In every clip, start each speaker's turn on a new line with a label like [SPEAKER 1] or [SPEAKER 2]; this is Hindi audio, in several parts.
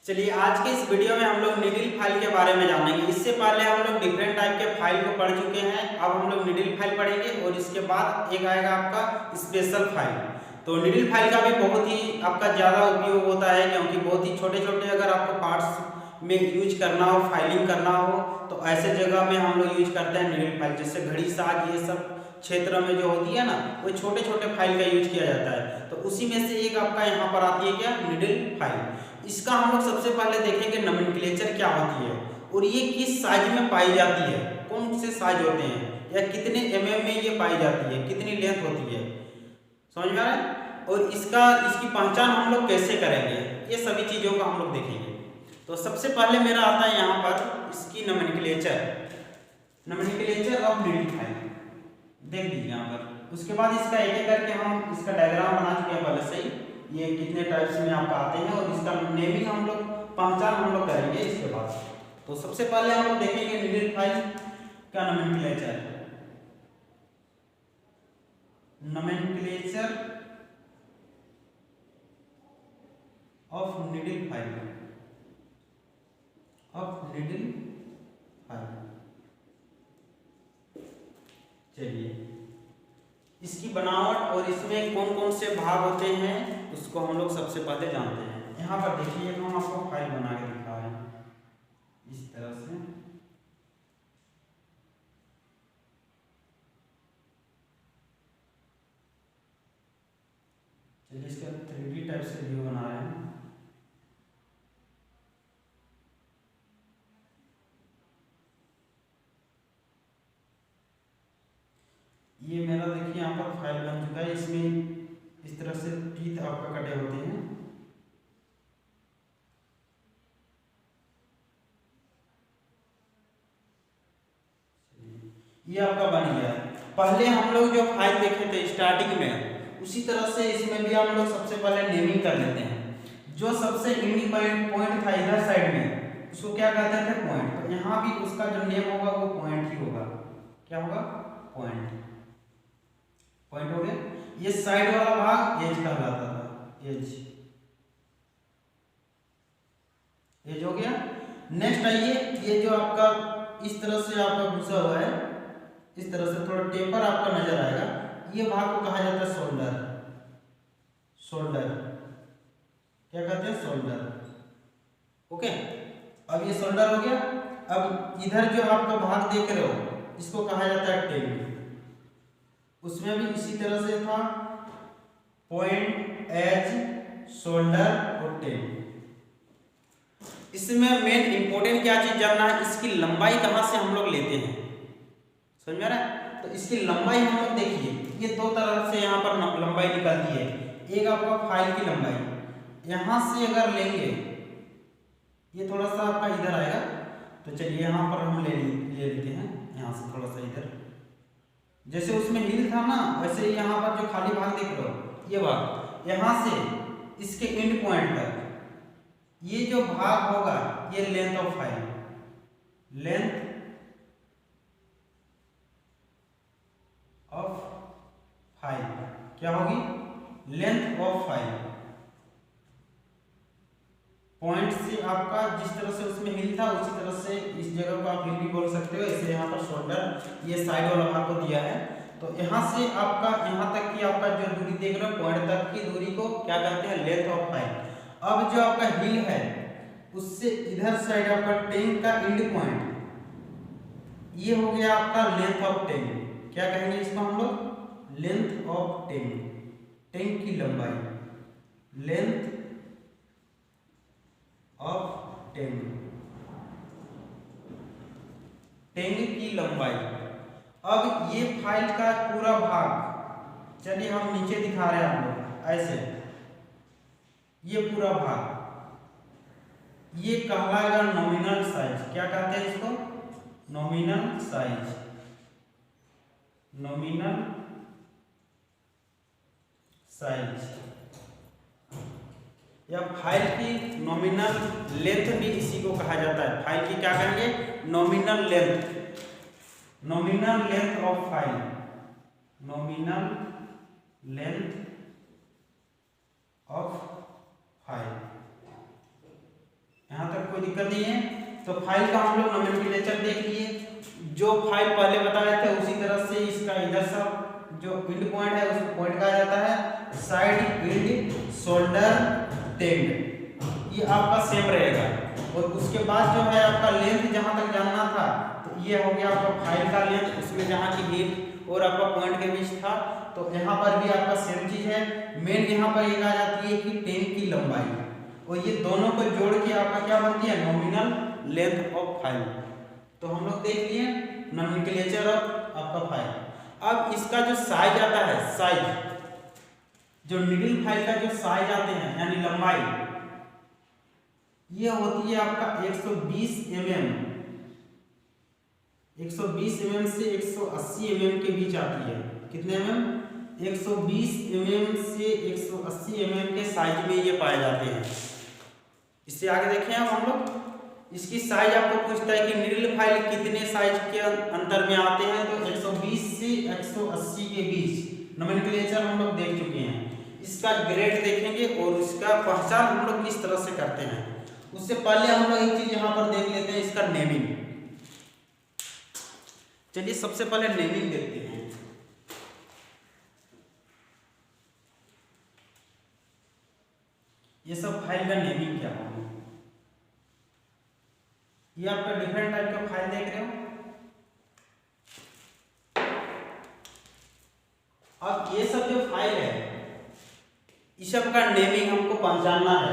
[SPEAKER 1] चलिए आज के इस वीडियो में हम लोग नीडल फाइल के बारे में जानेंगे। इससे पहले हम लोग डिफरेंट टाइप के फाइल को पढ़ चुके हैं। अब हम लोग नीडल फाइल पढ़ेंगे और इसके बाद एक आएगा आपका स्पेशल फाइल। तो नीडल फाइल का भी बहुत ही आपका ज़्यादा उपयोग होता है, क्योंकि बहुत ही छोटे छोटे अगर आपको पार्ट्स में यूज करना हो, फाइलिंग करना हो, तो ऐसे जगह में हम लोग यूज करते हैं नीडल फाइल। जैसे घड़ी, साज, ये सब क्षेत्र में जो होती है ना, वो छोटे छोटे फाइल का यूज किया जाता है। तो उसी में से एक आपका यहाँ पर आती है क्या, नीडल फाइल। इसका हम लोग सबसे पहले देखेंगे नोमेनक्लेचर क्या होती है और ये किस साइज में पाई जाती है, कौन से साइज होते हैं, या कितने mm में ये पाई जाती है, कितनी लेंथ होती है, समझ में आ रहा है। और इसकी पहचान हम लोग कैसे करेंगे, ये सभी चीज़ों का हम लोग देखेंगे। तो सबसे पहले मेरा आता है यहाँ पर इसकी नोमेनक्लेचर ऑफ नीडल फाइल, देख लीजिए यहाँ पर। उसके बाद इसका एक एक करके हम इसका डायग्राम बना चुके हैं पहले से ही, ये कितने टाइप्स में आपका आते हैं और इसका नेमिंग हम लोग, पहचान हम लोग करेंगे इसके बाद। तो सबसे पहले हम लोग देखेंगे नीडल फाइल का नोमेनक्लेचर ऑफ नीडल फाइल चलिए, इसकी बनावट और इसमें कौन कौन से भाग होते हैं उसको हम लोग सबसे पहले जानते हैं। यहाँ पर देखिए, हम आपको फाइल बना के दिखा रहे हैं इस तरह से। चलिए, इसका 3D टाइप से व्यू बना रहे हैं। ये मेरा देखिए यहाँ पर फाइल बन चुका है। इसमें इस तरह से टीथ आपका कटे होते हैं। ये आपका बन गया। पहले हम लोग जो फाइल देखे थे स्टार्टिंग में, उसी तरह से इसमें भी हम लोग सबसे पहले नेमिंग कर लेते हैं। जो सबसे एंडिंग पॉइंट था इधर साइड में, उसको क्या कहते थे, पॉइंट। तो यहाँ भी उसका जो नेम होगा वो पॉइंट ही होगा। क्या होगा, पॉइंट हो गया। ये साइड वाला भाग एज कहलाता था, एज हो गया। नेक्स्ट आइए, ये जो आपका इस तरह से आपका घुसा हुआ है, इस तरह से थोड़ा टेपर आपका नजर आएगा, ये भाग को कहा जाता है शोल्डर। क्या कहते हैं, शोल्डर। ओके, अब ये शोल्डर हो गया। अब इधर जो आपका भाग देख रहे हो, इसको कहा जाता है टेल। उसमें भी इसी तरह से था, पॉइंट, एज, शोल्डर और टेल। इसमें मेन इंपॉर्टेंट क्या चीज जानना है, इसकी लंबाई कहाँ से हम लोग लेते हैं, समझ में आ रहा है। तो इसकी लंबाई हम लोग देखिए, ये दो तरह से यहाँ पर लंबाई निकलती है। एक आपका फाइल की लंबाई, यहाँ से अगर लेंगे, ये थोड़ा सा आपका इधर आएगा, तो चलिए यहाँ पर हम ले लेते हैं, यहाँ से थोड़ा सा इधर। जैसे उसमें हिल था ना, वैसे ही यहाँ पर जो खाली भाग देख रहे हो, ये भाग, यहाँ से इसके एंड पॉइंट तक ये जो भाग होगा, ये लेंथ ऑफ फाइल, क्या होगी, लेंथ ऑफ फाइल। पॉइंट से आपका जिस तरह से उसमें हिल था, उसी तरह से इस जगह को आप हिल भी बोल सकते हो। इसे यहाँ पर शोल्डर, ये साइड वाला भाग को दिया है। तो यहाँ से आपका यहाँ तक की आपका जो दूरी देख रहे हो, पॉइंट तक की दूरी को क्या कहते हैं, लेंथ ऑफ फाइल। अब जो आपका हिल है, उससे इधर साइड आपका टेंग का एंड पॉइंट, ये हो गया आपका लेंथ ऑफ टेंग। क्या कहेंगे इसको हम लोग, लेंथ ऑफ टेंग की लंबाई, लेंथ ऑफ टेंग की लंबाई। अब ये फाइल का पूरा भाग, चलिए हम नीचे दिखा रहे हैं आप लोग ऐसे, ये पूरा भाग ये कहलाएगा नॉमिनल साइज। क्या कहते हैं इसको, नॉमिनल साइज। या फाइल की नॉमिनल लेंथ भी इसी को कहा जाता है। फाइल की क्या कहेंगे, nominal length of file, of file. दिक्कत नहीं है। तो फाइल का हम लोग नोमेनक्लेचर देख लिए, जो फाइल पहले बताए थे उसी तरह से इसका इधर सब जो इंड पॉइंट है उसको पॉइंट कहा जाता है, साइड इंड शोल्डर टेंड ये आपका सेम रहेगा। और उसके बाद जो है आपका लेंथ जहां तक जानना था तो ये हो गया आपका फाइल का लेंथ, उसमें जहां की हीट और आपका पॉइंट के बीच था। तो यहाँ पर भी आपका सेम चीज है। मेन यहाँ पर एक आ जाती है कि टेंड की लंबाई, और ये दोनों को जोड़ के आपका क्या बनती है, नॉमिनल लेंथ ऑफ फाइल। तो हम लोग देख लिए नोमेनक्लेचर ऑफ आपका फाइल। अब इसका जो साइज आता है, साइज जो निडल फाइल का जो साइज आते हैं यानी लंबाई, ये होती है आपका 120 mm, 120 mm से 180 mm के बीच आती है। कितने mm? 120 mm से 180 mm के साइज में ये पाए जाते हैं। इससे आगे देखें अब हम लोग इसकी साइज आपको पूछता है कि निडल फाइल कितने साइज के अंतर में आते हैं, तो 120 से 180 के बीच नोमेनक्लेचर हम लोग देख चुके हैं। इसका ग्रेड देखेंगे और इसका पहचान हम लोग किस तरह से करते हैं। उससे पहले हम लोग एक चीज यहाँ पर देख लेते हैं, इसका नेमिंग। चलिए सबसे पहले नेमिंग देखते हैं। ये सब फाइल का नेमिंग क्या होगा। ये आपका डिफरेंट टाइप का फाइल देख रहे हो। अब ये सब जो फाइल है इस सब का नेमिंग हमको पहचानना है।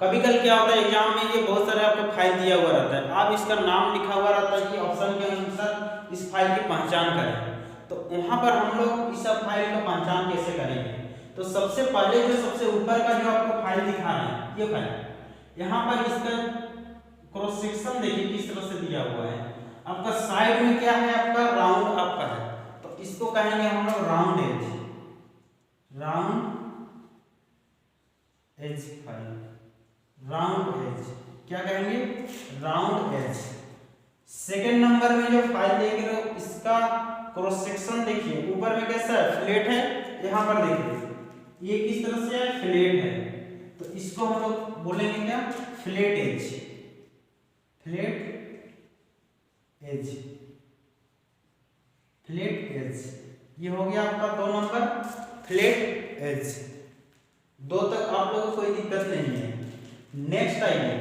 [SPEAKER 1] कभी कल क्या होता है एग्जाम में, ये बहुत सारे आपको फाइल दिया हुआ रहता है, आप इसका नाम लिखा हुआ रहता है कि ऑप्शन के अनुसार इस फाइल की पहचान करें। तो वहां पर हम लोग इस सब फाइल का पहचान कैसे करेंगे। तो सबसे पहले जो सबसे ऊपर का जो आपको फाइल दिखा रहे हैं, ये फाइल, यहाँ पर इसका क्रॉस सेक्शन देखिए किस तरह से दिया हुआ है। आपका साइड में क्या है, आपका राउंड आपका है, तो इसको कहेंगे हम लोग round edge, round edge file, round edge क्या कहेंगे, राउंड एज। सेकंड नंबर में जो फाइल देख रहे हो इसका क्रॉस सेक्शन देखिए, ऊपर में कैसा है, फ्लैट है, यहाँ पर देखिए ये किस तरह से है, फ्लैट है, तो इसको हम लोग बोलेंगे क्या, flat edge, flat edge, flat edge. ये हो गया आपका 2 नंबर फ्लैट एज। 2 तक आप लोगों को कोई दिक्कत नहीं है। नेक्स्ट आइए,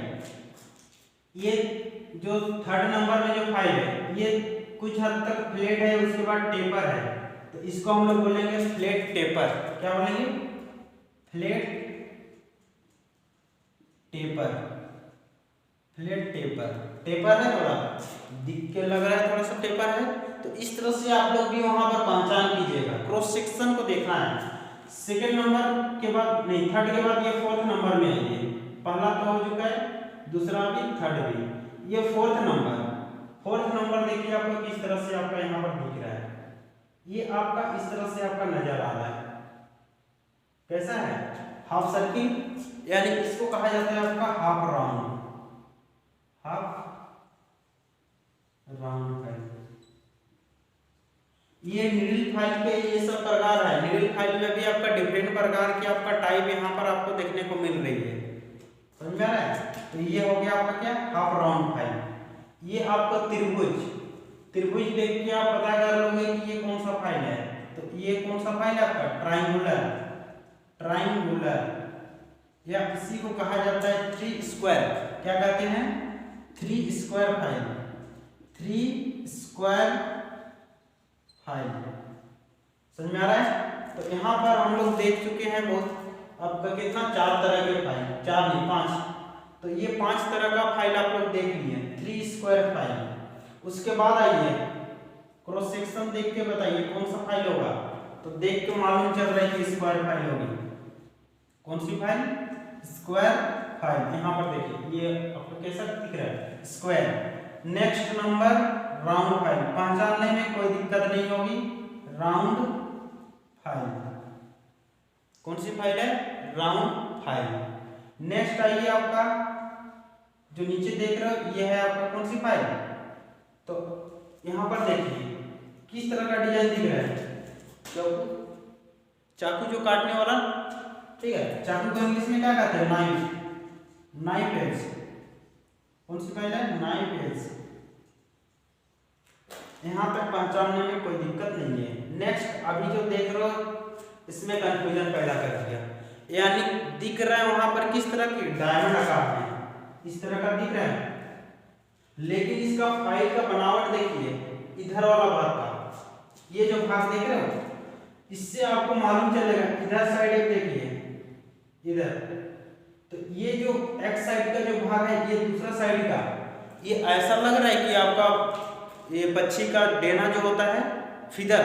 [SPEAKER 1] ये जो 3rd नंबर में जो फाइल है ये कुछ हद तक फ्लैट है, उसके बाद टेपर है, तो इसको हम लोग बोलेंगे फ्लैट टेपर। क्या बोलेंगे, flat taper, flat taper. Taper है, थोड़ा दिख के लग रहा है थोड़ा सा टेपर है, तो इस तरह से आप लोग भी वहां पर पहचान कीजिएगा। क्रॉस सेक्शन को देखना है। सेकंड नंबर के बाद नहीं, 3rd के बाद ये 4th नंबर में है। ये पहला तो हो चुका है, दूसरा भी, 3rd भी, ये 4th नंबर। 4th नंबर देखिए आपको किस तरह से आपका यहाँ पर दिख रहा है, ये आपका इस तरह से आपका नजर आ रहा है। कैसा है, हाफ सर्किल, यानी इसको कहा जाता है आपका half round, half round file. ये निडल फाइल के ये सब प्रकार है। निडल फाइल में भी आपका डिफरेंट प्रकार की आपका टाइप यहाँ पर आपको देखने को मिल रही है, समझ में आ रहा है। तो ये हो गया आपका क्या, हाफ राउंड फाइल। ये आपका त्रिभुज, त्रिभुज देख के आप पता कर लोगे कि ये कौन सा फाइल है। तो ये कौन सा फाइल है आपका, ट्राइंगुलर, ट्राइंगुलर, या इसी को कहा जाता है 3 स्क्वायर। क्या कहते हैं, 3 स्क्वायर फाइल, 3 स्क्वायर फाइल। समझ में आ रहा है। तो यहाँ पर हम लोग देख चुके हैं बहुत आपका कितना, 4 तरह के फाइल, 4 नहीं 5। तो ये 5 तरह का फाइल आप लोग देख लिए, 3 स्क्वायर फाइल। उसके बाद आइए क्रॉस सेक्शन देख के बताइए कौन सा फाइल होगा। तो देख के मालूम चल रहा है कि स्क्वायर फाइल होगी। कौन सी फाइल, स्क्वायर फाइल। यहाँ पर देखिए ये आपको कैसा दिख रहा है, square. Next number round file, पहचानने में कोई दिक्कत नहीं होगी, राउंड फाइल। कौन सी फाइल है, राउंड फाइल। नेक्स्ट आइए आपका जो नीचे देख रहे हो ये है आपका कौन सी फाइल। तो यहाँ पर देखिए किस तरह का डिजाइन दिख रहा है, चाकू जो काटने वाला, ठीक है, चाकू को इंग्लिश में क्या कहते हैं, नाइफ, नाइफ एज। कौन सी फाइल है, 9 पेज। यहाँ तक पहचानने में कोई दिक्कत नहीं है। नेक्स्ट अभी जो देख रहे हो इसमें कंफ्यूजन पैदा कर दिया, यानी दिख रहा है वहां पर किस तरह की डायमंड आकार में, इस तरह का दिख रहा है, लेकिन इसका फाइल का बनावट देखिए, इधर वाला भाग का, ये जो भाग देख रहे हो, इससे आपको मालूम चलेगा। इधर साइड एक देखिए इधर, तो ये जो एक्स साइड का जो भाग है, ये दूसरा साइड का, ये ऐसा लग रहा है कि आपका ये पक्षी का डेना जो होता है फीदर,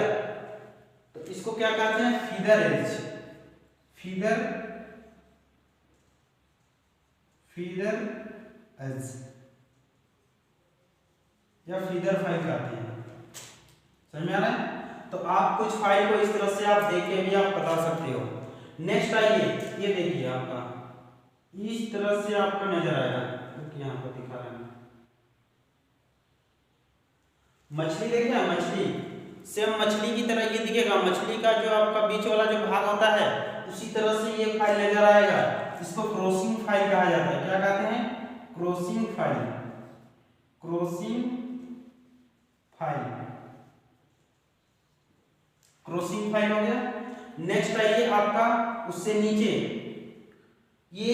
[SPEAKER 1] तो इसको क्या कहते हैं, feather edge, feather feather edge या फीदर फाइल कहते हैं। समझ में आ रहा है? तो आप कुछ फाइल को इस तरह से आप देख के भी आप बता सकते हो। नेक्स्ट आइए, ये देखिए आपका इस तरह से आपको नजर आएगा, क्योंकि यहाँ पर दिखा रहा है मछली, देखिए मछली, सेम मछली की तरह ये दिखेगा। मछली का जो आपका बीच वाला जो भाग होता है, उसी तरह से ये फाइल नजर आएगा। इसको क्रॉसिंग फाइल कहा जाता है। क्या कहते हैं, crossing file, crossing file, crossing file हो गया। नेक्स्ट आइए आपका उससे नीचे, ये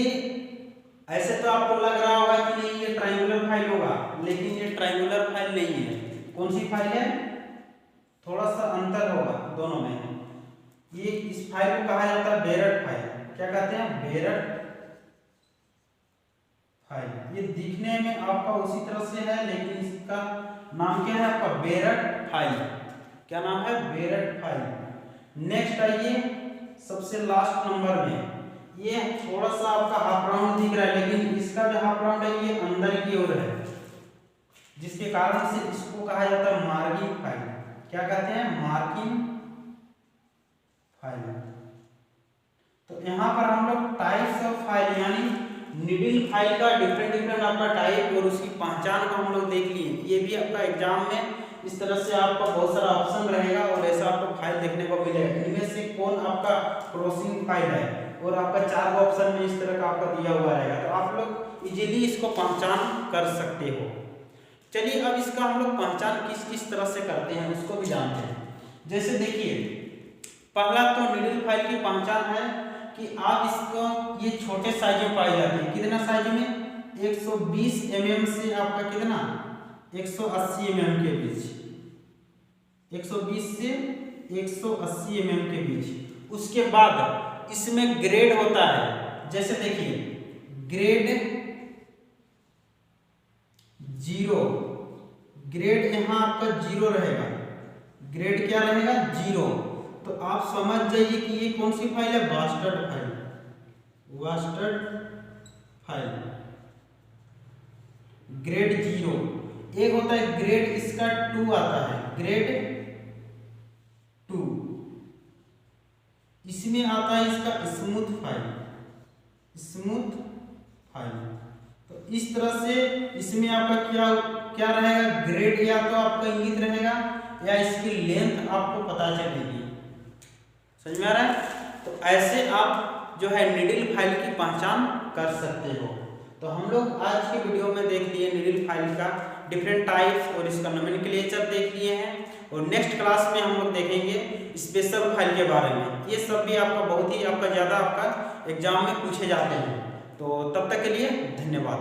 [SPEAKER 1] ऐसे तो आपको लग रहा होगा कि नहीं ये ट्रायंगुलर फाइल होगा, लेकिन ये ट्रायंगुलर फाइल नहीं है। कौन सी फाइल है, थोड़ा सा अंतर होगा दोनों में। ये इस फाइल को कहा जाता है बेरट फाइल। क्या कहते हैं, बेरट फाइल। ये दिखने में आपका उसी तरह से है, लेकिन इसका नाम क्या है आपका, बेरट फाइल। क्या नाम है, बेरट फाइल। नेक्स्ट आइए सबसे लास्ट नंबर में, ये थोड़ा सा आपका हाफ राउंड दिख रहा है, लेकिन इसका जो हाफ राउंड है ये अंदर की ओर है, जिसके कारण से इसको कहा जाता है मार्किंग फाइल। क्या कहते हैं, मार्किंग फाइल। तो यहाँ पर हम लोग टाइप्स ऑफ फाइल यानी निडल फाइल का डिफरेंट आपका टाइप और उसकी पहचान को हम लोग देख लिए। ये भी आपका एग्जाम में इस तरह से आपका बहुत सारा ऑप्शन रहेगा और ऐसा आपको फाइल देखने को मिलेगा। इनमें से कौन आपका क्रॉसिंग फाइल है, और आपका 4 ऑप्शन में इस तरह का आपका दिया हुआ रहेगा, तो आप लोग इजीली इसको पहचान कर सकते हो। चलिए अब इसका हम लोग पहचान किस किस तरह से करते हैं उसको भी जानते हैं। जैसे देखिए, पहला तो निडल फाइल की पहचान है कि आप इसको ये छोटे साइज में पाई जाती है। कितना साइज में, 120 mm से आपका कितना 180 mm के बीच, 120 से 180 mm के बीच। उसके बाद इसमें ग्रेड होता है। जैसे देखिए, ग्रेड 0, ग्रेड यहाँ आपका 0 रहेगा, ग्रेड क्या रहेगा 0। तो आप समझ जाइए कि ये कौन सी फाइल है, bastard file, bastard file, grade 0। एक होता है ग्रेड, इसका 2 आता है, ग्रेड 2। इसमें आता है इसका स्मूथ फाइल, स्मूथ फाइल। तो इस तरह से इसमें आपका क्या रहेगा, ग्रेड या तो आपका इंगित रहेगा या इसकी लेंथ आपको पता चलेगी। समझ में आ रहा है? तो ऐसे आप जो है निडल फाइल की पहचान कर सकते हो। तो हम लोग आज के वीडियो में देख लिए निडल फाइल का डिफरेंट टाइप्स और इसका नोमेनक्लेचर देख लिए हैं, और नेक्स्ट क्लास में हम लोग देखेंगे स्पेशल फाइल के बारे में। ये सब भी आपका बहुत ही आपका ज़्यादा आपका एग्जाम में पूछे जाते हैं। तो तब तक के लिए धन्यवाद।